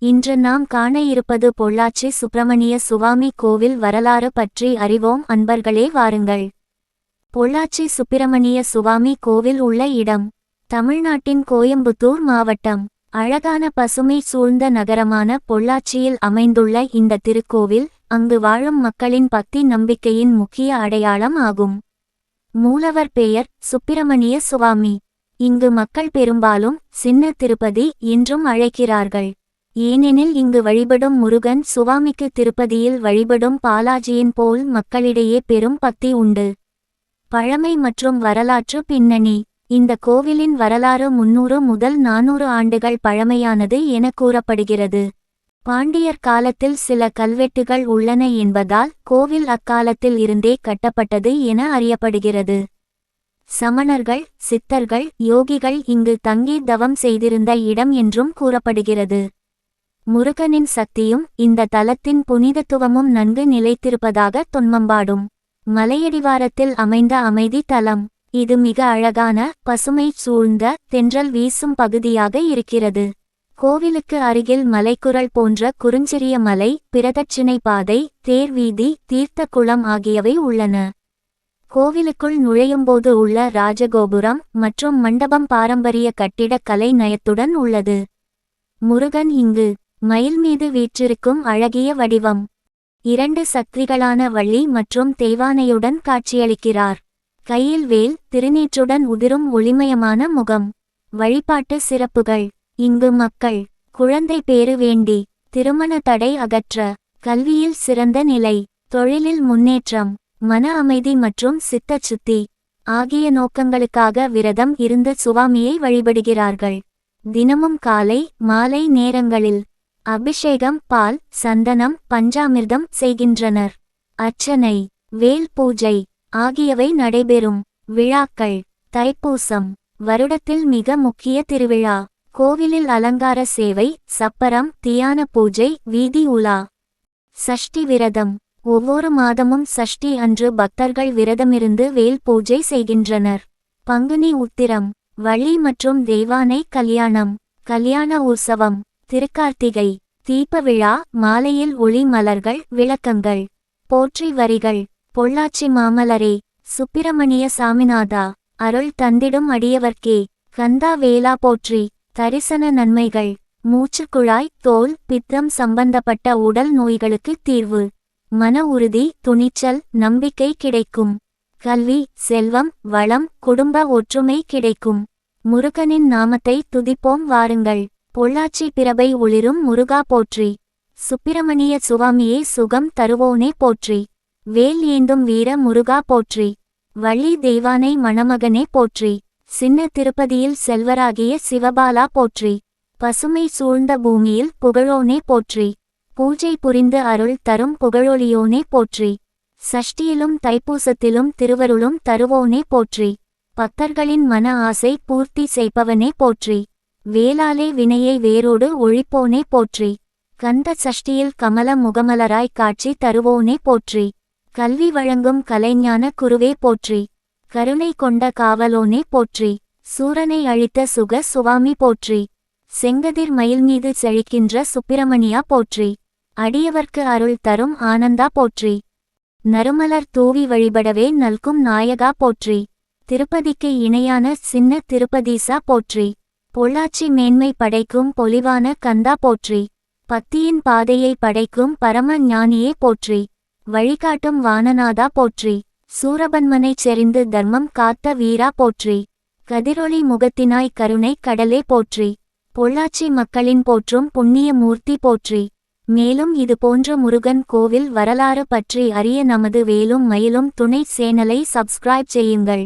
இன்று நாம் காண இருப்பது பொள்ளாச்சி சுப்பிரமணிய சுவாமி கோவில் வரலாறு பற்றி அறிவோம் அன்பர்களே, வாருங்கள். பொள்ளாச்சி சுப்பிரமணிய சுவாமி கோவில் உள்ள இடம் தமிழ்நாட்டின் கோயம்புத்தூர் மாவட்டம். அழகான பசுமை சூழ்ந்த நகரமான பொள்ளாச்சியில் அமைந்துள்ள இந்த திருக்கோவில் அங்கு வாழும் மக்களின் பக்தி நம்பிக்கையின் முக்கிய அடையாளம் ஆகும். மூலவர் பெயர் சுப்பிரமணிய சுவாமி. இங்கு மக்கள் பெரும்பாலும் சின்ன திருப்பதி என்றும் அழைக்கிறார்கள். ஏனெனில் இங்கு வழிபடும் முருகன் சுவாமிக்கு திருப்பதியில் வழிபடும் பாலாஜியின் போல் மக்களிடையே பெரும் பக்தி உண்டு. பழமை மற்றும் வரலாற்று பின்னணி. இந்த கோவிலின் வரலாறு 300 முதல் 400 ஆண்டுகள் பழமையானது என கூறப்படுகிறது. பாண்டியர் காலத்தில் சில கல்வெட்டுகள் உள்ளன என்பதால் கோவில் அக்காலத்தில் இருந்தே கட்டப்பட்டது என அறியப்படுகிறது. சமணர்கள், சித்தர்கள், யோகிகள் இங்கு தங்கி தவம் செய்திருந்த இடம் என்றும் கூறப்படுகிறது. முருகனின் சக்தியும் இந்த தலத்தின் புனிதத்துவமும் நன்கு நிலைத்திருப்பதாக தொன்மம்பாடும். மலையடிவாரத்தில் அமைந்த அமைதி தலம். இது மிக அழகான பசுமை சூழ்ந்த தென்றல் வீசும் பகுதியாக இருக்கிறது. கோவிலுக்கு அருகில் மலைக்குரல் போன்ற குறுஞ்சிறிய மலை, பிரதட்சிணை பாதை, தேர் வீதி, தீர்த்த குளம் ஆகியவை உள்ளன. கோவிலுக்குள் நுழையும்போது உள்ள ராஜகோபுரம் மற்றும் மண்டபம் பாரம்பரிய கட்டிடக் கலை நயத்துடன் உள்ளது. முருகன் இங்கு மயில் மீது வீற்றிருக்கும் அழகிய வடிவம். 2 சக்திகளான வள்ளி மற்றும் தெய்வானையுடன் காட்சியளிக்கிறார். கையில் வேல், திருநீற்றுடன் உதிரும் ஒளிமயமான முகம். வழிபாட்டு சிறப்புகள். இங்கு மக்கள் குழந்தை பேறு வேண்டி, திருமண தடை அகற்ற, கல்வியில் சிறந்த நிலை, தொழிலில் முன்னேற்றம், மன அமைதி மற்றும் சித்த சுத்தி ஆகிய நோக்கங்களுக்காக விரதம் இருந்து சுவாமியை வழிபடுகிறார்கள். தினமும் காலை மாலை நேரங்களில் அபிஷேகம், பால், சந்தனம், பஞ்சாமிர்தம் செய்கின்றனர். அர்ச்சனை, வேல் பூஜை ஆகியவை நடைபெறும். விழாக்கள். தைப்பூசம் வருடத்தில் மிக முக்கிய திருவிழா. கோவிலில் அலங்கார சேவை, சப்பரம், தியான பூஜை, வீதி உலா. சஷ்டி விரதம். ஒவ்வொரு மாதமும் சஷ்டி அன்று பக்தர்கள் விரதமிருந்து வேல் பூஜை செய்கின்றனர். பங்குனி உத்திரம். வள்ளி மற்றும் தெய்வானை கல்யாணம். கல்யாண உற்சவம். திருக்கார்த்திகை. தீப விழா. மாலையில் ஒளி மலர்கள், விளக்கங்கள். போற்றி வரிகள். பொள்ளாச்சி மாமலரே, சுப்பிரமணிய சாமிநாதா, அருள் தந்திடும் அடியவர்க்கே, கந்தா வேலா போற்றி. தரிசன நன்மைகள். மூச்சுக்குழாய், தோல், பித்தம் சம்பந்தப்பட்ட உடல் நோய்களுக்கு தீர்வு. மன உறுதி, துணிச்சல், நம்பிக்கை கிடைக்கும். கல்வி, செல்வம், வளம், குடும்ப ஒற்றுமை கிடைக்கும். முருகனின் நாமத்தை துதிப்போம் வாருங்கள். பொள்ளாச்சி பிரபை ஒளிரும் முருகா போற்றி. சுப்பிரமணிய சுவாமியே சுகம் தருவோனே போற்றி. வேல் ஏந்தும் வீர முருகா போற்றி. வள்ளி தெய்வானை மணமகனே போற்றி. சின்ன திருப்பதியில் செல்வராகிய சிவபாலா போற்றி. பசுமை சூழ்ந்த பூமியில் புகழோனே போற்றி. பூஜை புரிந்து அருள் தரும் புகழொளியோனே போற்றி. சஷ்டியிலும் தைப்பூசத்திலும் திருவருளும் தருவோனே போற்றி. பக்தர்களின் மன ஆசை பூர்த்தி செய்பவனே போற்றி. வேலாலே வினையை வேரோடு ஒழிப்போனே போற்றி. கந்த சஷ்டியில் கமல முகமலராய் காட்சி தருவோனே போற்றி. கல்வி வழங்கும் கலைஞான குருவே போற்றி. கருணை கொண்ட காவலோனே போற்றி. சூரனை அழித்த சுக சுவாமி போற்றி. செங்கதிர் மயில் மீது செழிக்கின்ற சுப்பிரமணியா போற்றி. அடியவர்க்கு அருள் தரும் ஆனந்தா போற்றி. நறுமலர் தூவி வழிபடவே நல்கும் நாயகா போற்றி. திருப்பதிக்கு இணையான சின்ன திருப்பதீசா போற்றி. பொள்ளாச்சி மேன்மை படைக்கும் பொலிவான கந்தா போற்றி. பக்தியின் பாதையை படைக்கும் பரம ஞானியே போற்றி. வழிகாட்டும் வானநாதா போற்றி. சூரபன்மனைச் செறிந்து தர்மம் காத்த வீரா போற்றி. கதிரொளி முகத்தினாய் கருணை கடலே போற்றி. பொள்ளாச்சி மக்களின் போற்றும் புண்ணிய மூர்த்தி போற்றி. மேலும் இது போன்ற முருகன் கோவில் வரலாறு பற்றி அறிய நமது வேலும் மயிலும் துணை சேனலை சப்ஸ்கிரைப் செய்யுங்கள்.